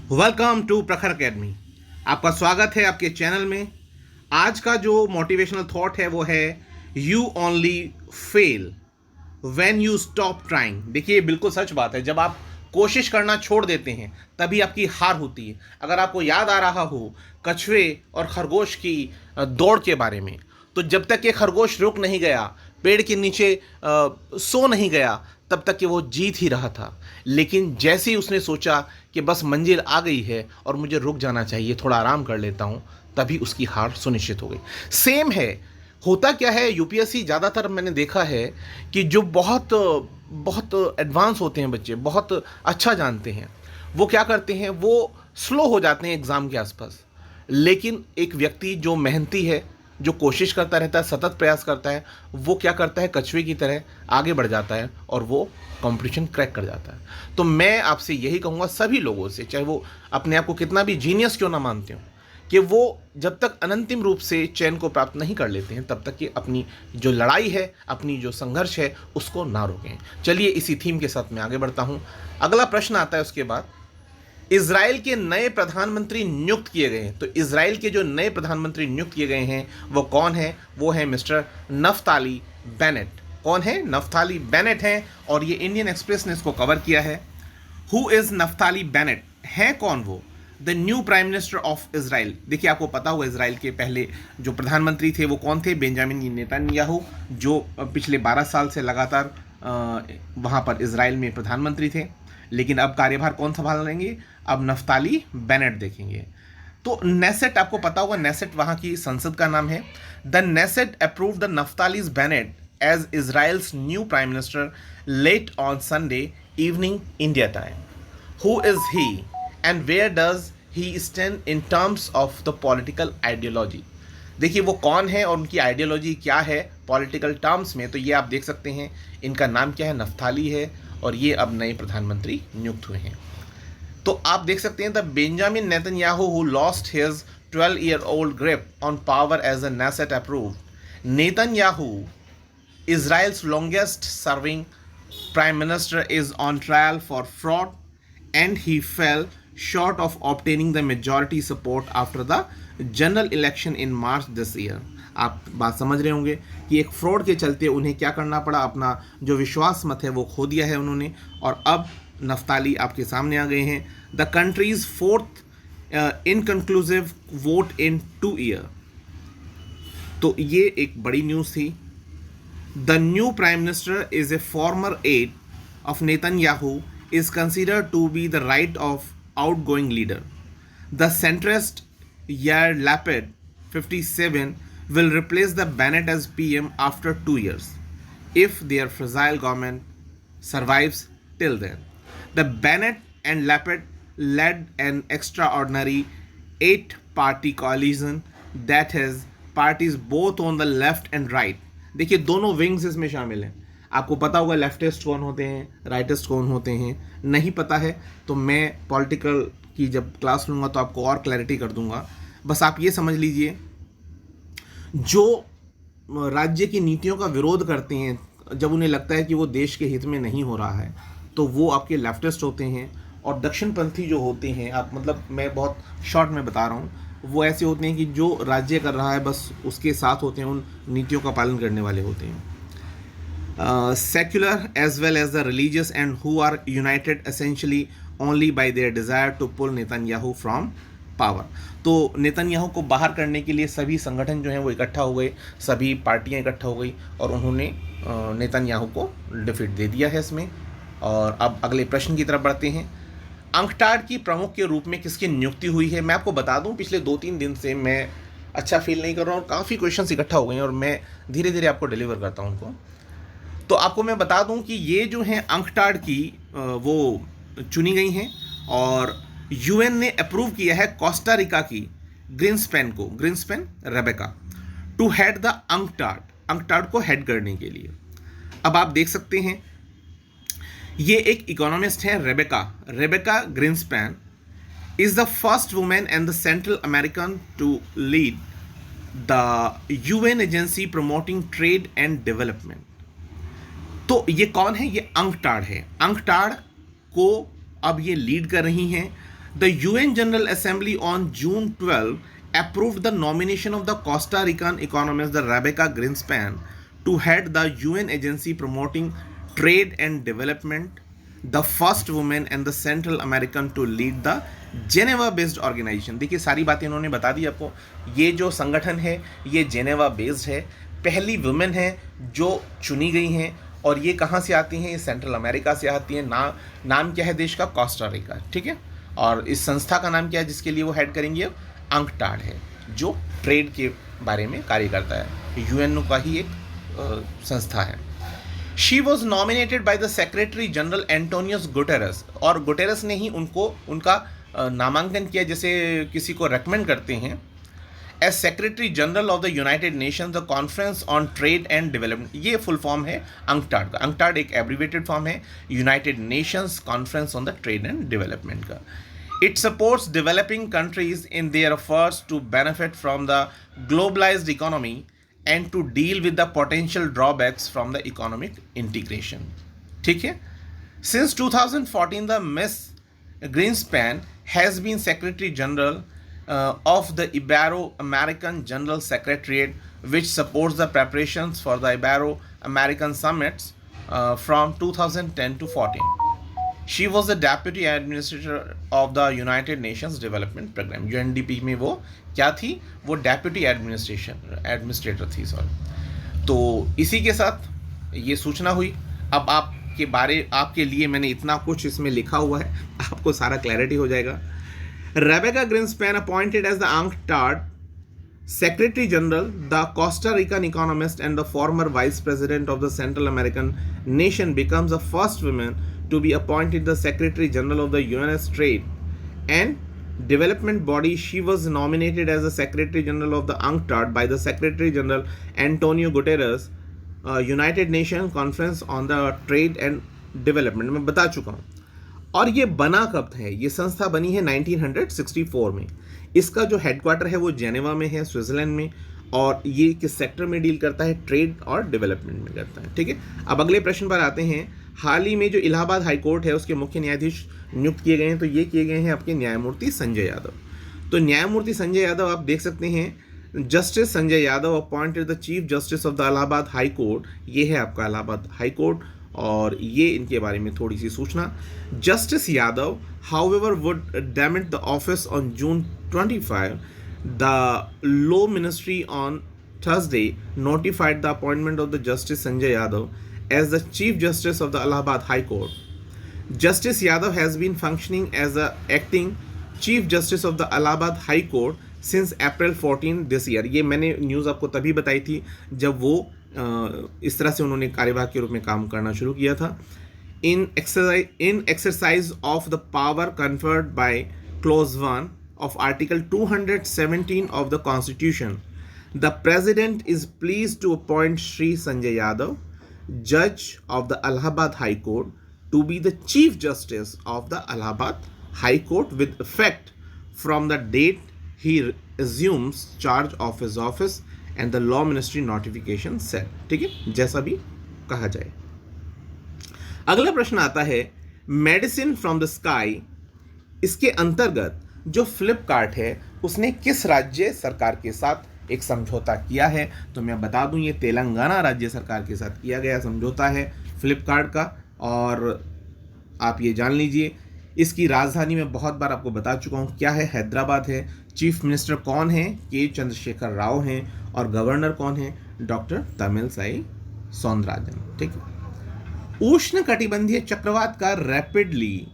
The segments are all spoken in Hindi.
वेलकम टू प्रखर एकेडमी। आपका स्वागत है आपके चैनल में। आज का जो मोटिवेशनल थॉट है वो है you only fail when you stop trying. देखिए, बिल्कुल सच बात है। जब आप कोशिश करना छोड़ देते हैं तभी आपकी हार होती है। अगर आपको याद आ रहा हो कछुए और खरगोश की दौड़ के बारे में, तो जब तक ये खरगोश रुक नहीं गया, पेड़ के नीचे सो नहीं गया, तब तक कि वो जीत ही रहा था। लेकिन जैसे ही उसने सोचा कि बस मंजिल आ गई है और मुझे रुक जाना चाहिए, थोड़ा आराम कर लेता हूँ, तभी उसकी हार सुनिश्चित हो गई। सेम है। होता क्या है, यूपीएससी ज़्यादातर मैंने देखा है कि जो बहुत बहुत एडवांस होते हैं बच्चे, बहुत अच्छा जानते हैं, वो क्या करते हैं, वो स्लो हो जाते हैं एग्ज़ाम के आसपास। लेकिन एक व्यक्ति जो मेहनती है, जो कोशिश करता रहता है, सतत प्रयास करता है, वो क्या करता है, कछुए की तरह आगे बढ़ जाता है और वो कंपटीशन क्रैक कर जाता है। तो मैं आपसे यही कहूँगा सभी लोगों से, चाहे वो अपने आप को कितना भी जीनियस क्यों ना मानते हो, कि वो जब तक अनंतिम रूप से चैन को प्राप्त नहीं कर लेते हैं तब तक कि अपनी जो लड़ाई है, अपनी जो संघर्ष है, उसको ना रोकें। चलिए, इसी थीम के साथ मैं आगे बढ़ता हूँ। अगला प्रश्न आता है उसके बाद, इजराइल के नए प्रधानमंत्री नियुक्त किए गए हैं। तो इजराइल के जो नए प्रधानमंत्री नियुक्त किए गए हैं वो कौन है? वो है मिस्टर नफ्ताली बेनेट। कौन है? नफ्ताली बेनेट हैं, और ये इंडियन एक्सप्रेस ने इसको कवर किया है। Who is Naftali Bennett? है कौन वो? The new prime minister of Israel. देखिए, आपको पता होगा इसराइल के पहले जो प्रधानमंत्री थे वो कौन थे? बेंजामिन नेतन्याहू, जो पिछले 12 साल से लगातार वहाँ पर इसराइल में प्रधानमंत्री थे। लेकिन अब कार्यभार कौन संभालेंगे? अब नफ्ताली बेनेट देखेंगे। तो नेसेट, आपको पता होगा, नेसेट वहाँ की संसद का नाम है। The Knesset approve the Naftali's Bennett as Israel's new prime minister late on Sunday evening India time. Who is he and where does he stand in terms of the political ideology? देखिए, वो कौन है और उनकी आइडियोलॉजी क्या है पॉलिटिकल टर्म्स में। तो ये आप देख सकते हैं, इनका नाम क्या है? नफ्ताली है, और ये अब नए प्रधानमंत्री नियुक्त हुए हैं। तो आप देख सकते हैं, the Benjamin Netanyahu who lost his 12-year-old grip on power as a Knesset approved Netanyahu, Israel's longest serving prime minister, is on trial for fraud and he fell short of obtaining the majority support after the general election in March this year। आप बात समझ रहे होंगे कि एक फ्रॉड के चलते उन्हें क्या करना पड़ा, अपना जो विश्वास मत है वो खो दिया है उन्होंने, और अब नफ्ताली आपके सामने आ गए हैं। The country's fourth inconclusive vote in 2 year. तो ये एक बड़ी न्यूज़ थी। The new prime minister is a former aide of Netanyahu, is considered to be the right of outgoing leader. The centrist Yair Lapid, 57, will replace the Bennett as PM after 2 years, if their fragile government survives till then. The Bennett and Lapid led an extraordinary 8-party coalition that has parties both on the left and right. देखिए, दोनों विंग्स इसमें शामिल हैं। आपको पता होगा लेफ्टिस्ट कौन होते हैं, राइटिस्ट कौन होते हैं। नहीं पता है तो मैं पॉलिटिकल की जब क्लास लूँगा तो आपको और क्लैरिटी कर दूंगा। बस आप ये समझ लीजिए, जो राज्य की नीतियों का विरोध करते हैं, जब उन्हें लगता है कि वो देश के हित में नहीं हो रहा है, तो वो आपके लेफ्टिस्ट होते हैं। और दक्षिणपंथी जो होते हैं, आप मतलब मैं बहुत शॉर्ट में बता रहा हूँ, वो ऐसे होते हैं कि जो राज्य कर रहा है बस उसके साथ होते हैं, उन नीतियों का पालन करने वाले होते हैं। Secular as well as the religious, and who are united essentially only by their desire to pull Netanyahu from power। तो नेतन्याहू को बाहर करने के लिए सभी संगठन जो हैं वो इकट्ठा हो गए, सभी पार्टियां इकट्ठा हो गई, और उन्होंने नेतन्याहू को डिफीट दे दिया है इसमें। और अब अगले प्रश्न की तरफ बढ़ते हैं। अंकटाड की प्रमुख के रूप में किसकी नियुक्ति हुई है? मैं आपको बता दूं, पिछले 2-3 दिन से मैं अच्छा फील नहीं कर रहा हूँ, और काफ़ी क्वेश्चन इकट्ठा हो गए हैं, और मैं धीरे धीरे आपको डिलीवर करता हूँ उनको। तो आपको मैं बता दूं कि ये जो हैं अंकटाड की वो चुनी गई हैं, और यूएन ने अप्रूव किया है कोस्टा रिका की Grynspan Rebeca to head the UNCTAD को हेड करने के लिए। अब आप देख सकते हैं, ये एक इकोनॉमिस्ट हैं, Rebeca Grynspan is the first women and the Central American to lead the UN agency promoting trade and development. तो ये कौन है? ये अंकटाड है। अंकटाड को अब ये लीड कर रही हैं। The UN General Assembly on June 12 approved the nomination of the Costa Rican economist the Rebecca Greenspan to head the UN agency promoting trade and development, the first woman and the Central American to lead the Geneva based organisation. देखिए सारी बातें इन्होंने बता दी आपको। ये जो संगठन है ये जेनेवा बेस्ड है, पहली वुमेन है जो चुनी गई हैं, और ये कहाँ से आती हैं? ये सेंट्रल अमेरिका से आती हैं। नाम क्या है देश का? कोस्टा रिका, ठीक है। और इस संस्था का नाम क्या है जिसके लिए वो हेड करेंगे? अंकटाड है, जो ट्रेड के बारे में कार्य करता है, यूएनओ का ही एक संस्था है। She was nominated by the secretary general Antonio Guterres, और गुटेरस ने ही उनका नामांकन किया, जैसे किसी को रेकमेंड करते हैं, as secretary general of the United Nations the conference on trade and development. ये फुल फॉर्म है अंकटाड का। अंकटाड एक एब्रीवेटेड फॉर्म है United Nations conference on the trade and development का। It supports developing countries in their efforts to benefit from the globalized economy and to deal with the potential drawbacks from the economic integration. ठीक है? Since 2014, the Miss Greenspan has been Secretary General of the Ibero-American General Secretariat, which supports the preparations for the Ibero-American summits from 2010 to 14. She was the Deputy Administrator of the United Nations Development Program. UNDP में वो क्या थी? वो Deputy Administrator थी, सॉरी। तो इसी के साथ ये सूचना हुई। अब आपके लिए मैंने इतना कुछ इसमें लिखा हुआ है, आपको सारा क्लैरिटी हो जाएगा। Rebecca Greenspan appointed as the UNCTAD Secretary General, the Costa Rican economist and the former Vice President of the Central American nation, becomes the first woman to be appointed the Secretary General of the UN's Trade and Development Body. She was nominated as the Secretary General of the UNCTAD by the Secretary General Antonio Guterres, United Nations Conference on the Trade and Development। मैं बता चुका हूँ। और ये बना कब है? ये संस्था बनी है 1964 में। इसका जो हेडक्वार्टर है वो जेनेवा में है, स्विट्जरलैंड में। और ये किस सेक्टर में डील करता है? ट्रेड और डेवलपमेंट में करता है, ठीक है। अब अगले प्रश्न पर आते हैं। हाल ही में जो इलाहाबाद हाई कोर्ट है उसके मुख्य न्यायाधीश नियुक्त किए गए हैं, तो ये किए गए हैं आपके न्यायमूर्ति संजय यादव। तो न्यायमूर्ति संजय यादव आप देख सकते हैं, justice Sanjay Yadav appointed the chief justice of the Allahabad high court. ये है आपका इलाहाबाद हाई कोर्ट, और ये इनके बारे में थोड़ी सी सूचना। Justice Yadav however would demat the office on June 25। The law ministry on Thursday notified the appointment of the Justice Sanjay Yadav as the Chief Justice of the Allahabad High Court. Justice Yadav has been functioning as the acting Chief Justice of the Allahabad High Court since April 14 this year। ये मैंने न्यूज़ आपको तभी बताई थी जब वो इस तरह से उन्होंने कार्यवाहक के रूप में काम करना शुरू किया था। In exercise of the power conferred by Clause 1 of Article 217 of the Constitution, the President is pleased to appoint Shri Sanjay Yadav, Judge of the Allahabad High Court, to be the Chief Justice of the Allahabad High Court with effect from the date he assumes charge of his office and the Law Ministry notification said। ठीक है, जैसा भी कहा जाए। अगला प्रश्न आता है, मेडिसिन फ्रॉम द स्काई। इसके अंतर्गत जो फ्लिपकार्ट है उसने किस राज्य सरकार के साथ एक समझौता किया है? तो मैं बता दूं, ये तेलंगाना राज्य सरकार के साथ किया गया समझौता है फ्लिपकार्ट का। और आप ये जान लीजिए, इसकी राजधानी में बहुत बार आपको बता चुका हूँ क्या है, हैदराबाद है। चीफ मिनिस्टर कौन है? के चंद्रशेखर राव हैं। और गवर्नर कौन है? डॉक्टर तमिलसाई सौंदरराजन। ठीक है। उष्ण कटिबंधीय चक्रवात का रैपिडली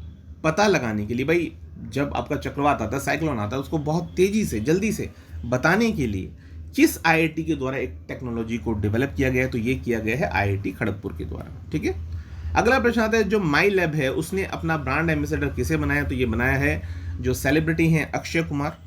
पता लगाने के लिए, भाई जब आपका चक्रवात आता है, साइक्लोन आता है, उसको बहुत तेजी से जल्दी से बताने के लिए किस आईआईटी के द्वारा एक टेक्नोलॉजी को डेवलप किया गया है? तो ये किया गया है आईआईटी खड़गपुर के द्वारा। ठीक है। अगला प्रश्न आता है, जो माई लैब है उसने अपना ब्रांड एम्बेसडर किसे बनाया? तो ये बनाया है जो सेलिब्रिटी हैं अक्षय कुमार,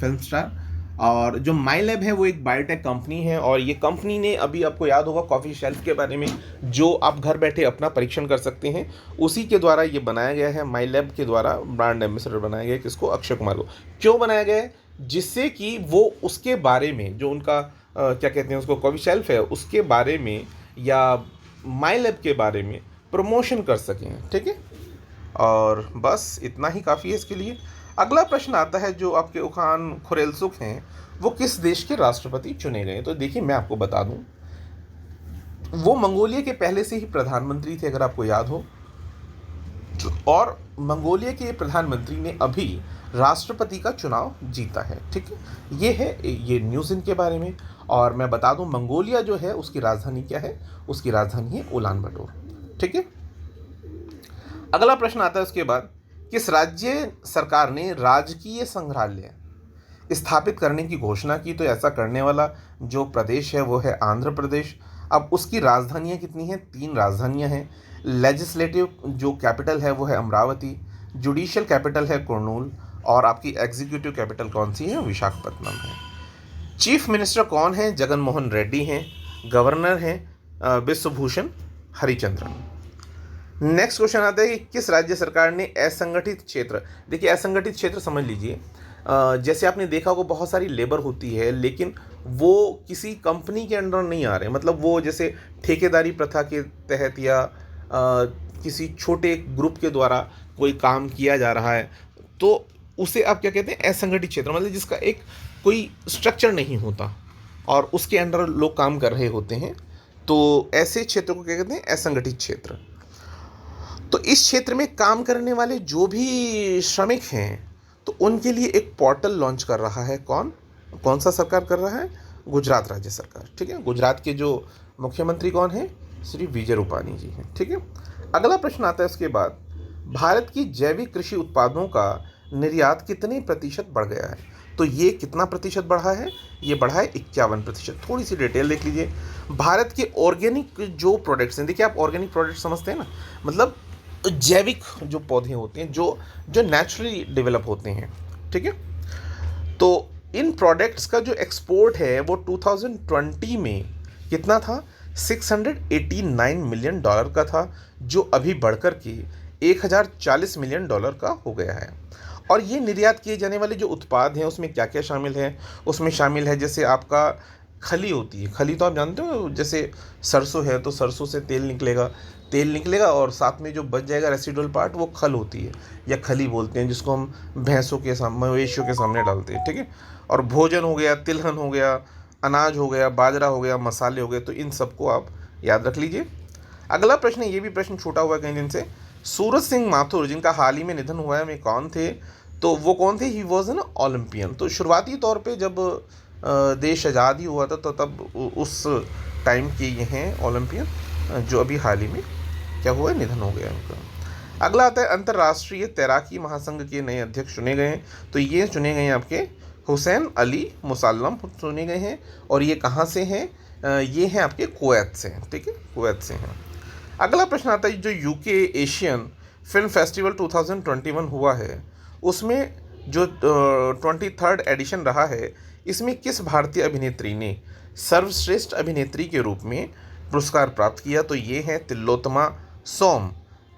फिल्म स्टार। और जो माई लैब है वो एक बायोटेक कंपनी है, और ये कंपनी ने, अभी आपको याद होगा कॉफ़ी शेल्फ के बारे में, जो आप घर बैठे अपना परीक्षण कर सकते हैं, उसी के द्वारा ये बनाया गया है। माई लैब के द्वारा ब्रांड एम्बेसडर बनाया गया है किसको? अक्षय कुमार को। क्यों बनाया गया है? जिससे कि वो उसके बारे में, जो उनका क्या कहते हैं उसको, कॉफ़ी शेल्फ है, उसके बारे में या माई लैब के बारे में प्रमोशन कर सकें। ठीक है। और बस इतना ही काफ़ी है इसके लिए। अगला प्रश्न आता है जो आपके उखान खुरेलसुख हैं, वो किस देश के राष्ट्रपति चुने गए? तो देखिए मैं आपको बता दूं, वो मंगोलिया के पहले से ही प्रधानमंत्री थे, अगर आपको याद हो। और मंगोलिया के प्रधानमंत्री ने अभी राष्ट्रपति का चुनाव जीता है। ठीक है, ये है ये न्यूज़ इनके बारे में। और मैं बता दूं, मंगोलिया जो है उसकी राजधानी क्या है? उसकी राजधानी है उलान बटोर। ठीक है, अगला प्रश्न आता है उसके बाद, किस राज्य सरकार ने राजकीय संग्रहालय स्थापित करने की घोषणा की? तो ऐसा करने वाला जो प्रदेश है वो है आंध्र प्रदेश। अब उसकी राजधानियाँ कितनी हैं? 3 राजधानियाँ हैं। लेजिस्लेटिव जो कैपिटल है वो है अमरावती, जुडिशियल कैपिटल है कुर्नूल, और आपकी एग्जीक्यूटिव कैपिटल कौन सी है? विशाखापट्टनम है। चीफ मिनिस्टर कौन है? जगन मोहन रेड्डी हैं। गवर्नर हैं बिश्वभूषण हरिचंद्रन। नेक्स्ट क्वेश्चन आता है कि किस राज्य सरकार ने असंगठित क्षेत्र, देखिए असंगठित क्षेत्र समझ लीजिए, जैसे आपने देखा होगा बहुत सारी लेबर होती है लेकिन वो किसी कंपनी के अंडर नहीं आ रहे, मतलब वो जैसे ठेकेदारी प्रथा के तहत या किसी छोटे ग्रुप के द्वारा कोई काम किया जा रहा है, तो उसे आप क्या कहते हैं? असंगठित क्षेत्र, मतलब जिसका एक कोई स्ट्रक्चर नहीं होता और उसके अंडर लोग काम कर रहे होते हैं, तो ऐसे क्षेत्र को क्या कहते हैं? असंगठित क्षेत्र। तो इस क्षेत्र में काम करने वाले जो भी श्रमिक हैं तो उनके लिए एक पोर्टल लॉन्च कर रहा है। कौन सा सरकार कर रहा है? गुजरात राज्य सरकार। ठीक है, गुजरात के जो मुख्यमंत्री कौन है? श्री विजय रूपानी जी हैं। ठीक है, अगला प्रश्न आता है उसके बाद, भारत की जैविक कृषि उत्पादों का निर्यात कितने प्रतिशत बढ़ गया है? तो ये कितना प्रतिशत बढ़ा है? ये बढ़ा है 51%। थोड़ी सी डिटेल देख लीजिए। भारत के ऑर्गेनिक जो प्रोडक्ट्स हैं, देखिए आप ऑर्गेनिक प्रोडक्ट समझते हैं ना, मतलब जैविक जो पौधे होते हैं जो जो नेचुरली डेवलप होते हैं। ठीक है, तो इन प्रोडक्ट्स का जो एक्सपोर्ट है वो 2020 में कितना था? $689 मिलियन का था, जो अभी बढ़कर के $1040 मिलियन का हो गया है। और ये निर्यात किए जाने वाले जो उत्पाद हैं उसमें क्या क्या शामिल है? उसमें शामिल है जैसे आपका खली होती है, खली तो आप जानते हो, जैसे सरसों है तो सरसों से तेल निकलेगा और साथ में जो बच जाएगा रेसिडुअल पार्ट वो खल होती है या खली बोलते हैं, जिसको हम भैंसों के सामने, मवेशियों के सामने डालते हैं। ठीक है, और भोजन हो गया, तिलहन हो गया, अनाज हो गया, बाजरा हो गया, मसाले हो गए, तो इन सबको आप याद रख लीजिए। अगला प्रश्न, ये भी प्रश्न छूटा हुआ है कई दिन से, सूरज सिंह माथुर जिनका हाल ही में निधन हुआ है वे कौन थे? तो वो कौन थे? He was an Olympian. तो शुरुआती तौर पे जब देश आज़ाद ही हुआ था तो तब उस टाइम के ये हैं ओलंपियन, जो अभी हाल ही में क्या हुआ है? निधन हो गया उनका। अगला आता है, अंतर्राष्ट्रीय तैराकी महासंघ के नए अध्यक्ष चुने गए हैं। तो ये चुने गए हैं आपके हुसैन अली मुसल्लम चुने गए हैं, और ये कहाँ से हैं? ये हैं आपके कुवैत से हैं। ठीक है, कुवैत से हैं। अगला प्रश्न आता है, जो यूके एशियन फिल्म फेस्टिवल 2021 हुआ है उसमें जो 23rd एडिशन रहा है, इसमें किस भारतीय अभिनेत्री ने सर्वश्रेष्ठ अभिनेत्री के रूप में पुरस्कार प्राप्त किया? तो ये हैं तिलोत्तमा सोम।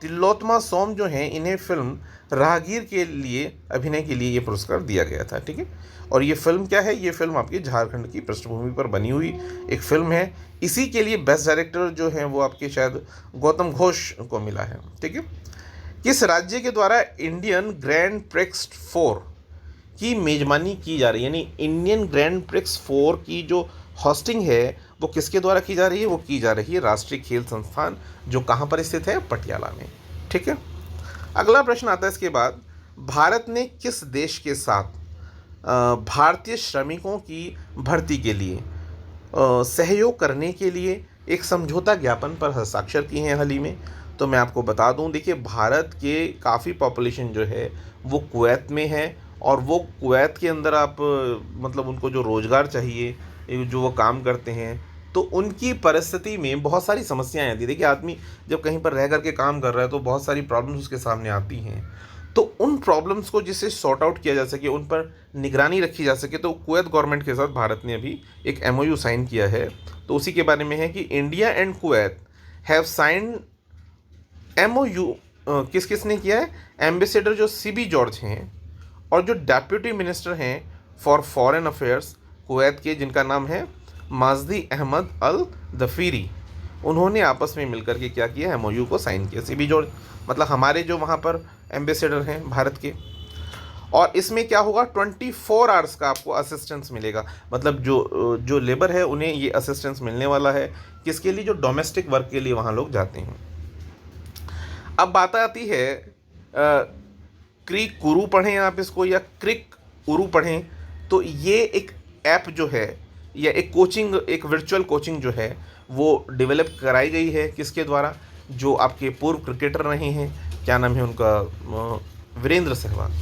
तिलोत्तमा सोम जो हैं, इन्हें फिल्म राहगीर के लिए अभिनय के लिए ये पुरस्कार दिया गया था। ठीक है, और ये फिल्म क्या है? ये फिल्म आपकी झारखंड की पृष्ठभूमि पर बनी हुई एक फिल्म है। इसी के लिए बेस्ट डायरेक्टर जो है वो आपके शायद गौतम घोष को मिला है। ठीक है, किस राज्य के द्वारा इंडियन ग्रैंड प्रिक्स 4 की मेजबानी की जा रही है? यानी इंडियन ग्रैंड प्रिक्स 4 की जो होस्टिंग है वो किसके द्वारा की जा रही है? वो की जा रही है राष्ट्रीय खेल संस्थान, जो कहाँ पर स्थित है? पटियाला में। ठीक है, अगला प्रश्न आता है इसके बाद, भारत ने किस देश के साथ भारतीय श्रमिकों की भर्ती के लिए सहयोग करने के लिए एक समझौता ज्ञापन पर हस्ताक्षर किए हैं हाल ही में? तो मैं आपको बता दूं, देखिए भारत के काफ़ी पॉपुलेशन जो है वो कुवैत में है, और वो कुवैत के अंदर आप मतलब उनको जो रोज़गार चाहिए, जो वो काम करते हैं, तो उनकी परिस्थिति में बहुत सारी समस्याएं आती हैं। देखिए आदमी जब कहीं पर रह कर के काम कर रहा है तो बहुत सारी प्रॉब्लम्स उसके सामने आती हैं, तो उन प्रॉब्लम्स को जिससे सॉर्ट आउट किया जा सके, उन पर निगरानी रखी जा सके, तो कुवैत गवर्नमेंट के साथ भारत ने अभी एक MOU साइन किया है। तो उसी के बारे में है कि India and Kuwait have signed MOU। किस किस ने किया है? एम्बेसडर जो CB जॉर्ज हैं और जो डेप्यूटी मिनिस्टर हैं फॉर फॉरेन अफेयर्स कुवैत के, जिनका नाम है माजदी अहमद अल दफीरी, उन्होंने आपस में मिलकर के क्या किया? MOU को साइन किया। CB जॉर्ज मतलब हमारे जो वहाँ पर एम्बेसडर हैं भारत के। और इसमें क्या होगा, 24 आवर्स का आपको असिस्टेंस मिलेगा। मतलब जो लेबर है उन्हें ये असिस्टेंस मिलने वाला है, किसके लिए, जो डोमेस्टिक वर्क के लिए वहाँ लोग जाते हैं। अब बात आती है क्रिक गुरु पढ़ें आप इसको या क्रिक उरू पढ़ें, तो ये एक ऐप जो है या एक कोचिंग, एक वर्चुअल कोचिंग जो है वो डेवलप कराई गई है किसके द्वारा, जो आपके पूर्व क्रिकेटर रहे हैं, क्या नाम है उनका, वीरेंद्र सहवाग।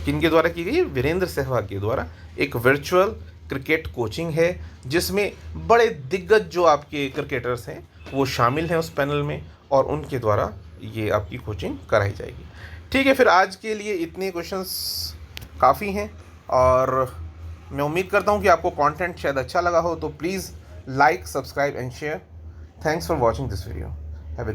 किनके द्वारा की गई है, वीरेंद्र सहवाग के द्वारा एक वर्चुअल क्रिकेट कोचिंग है, जिसमें बड़े दिग्गज जो आपके क्रिकेटर्स हैं वो शामिल हैं उस पैनल में, और उनके द्वारा ये आपकी कोचिंग कराई जाएगी। ठीक है, फिर आज के लिए इतने क्वेश्चंस काफ़ी हैं, और मैं उम्मीद करता हूँ कि आपको कंटेंट शायद अच्छा लगा हो, तो please like, subscribe and share. Thanks for watching this video. Have a good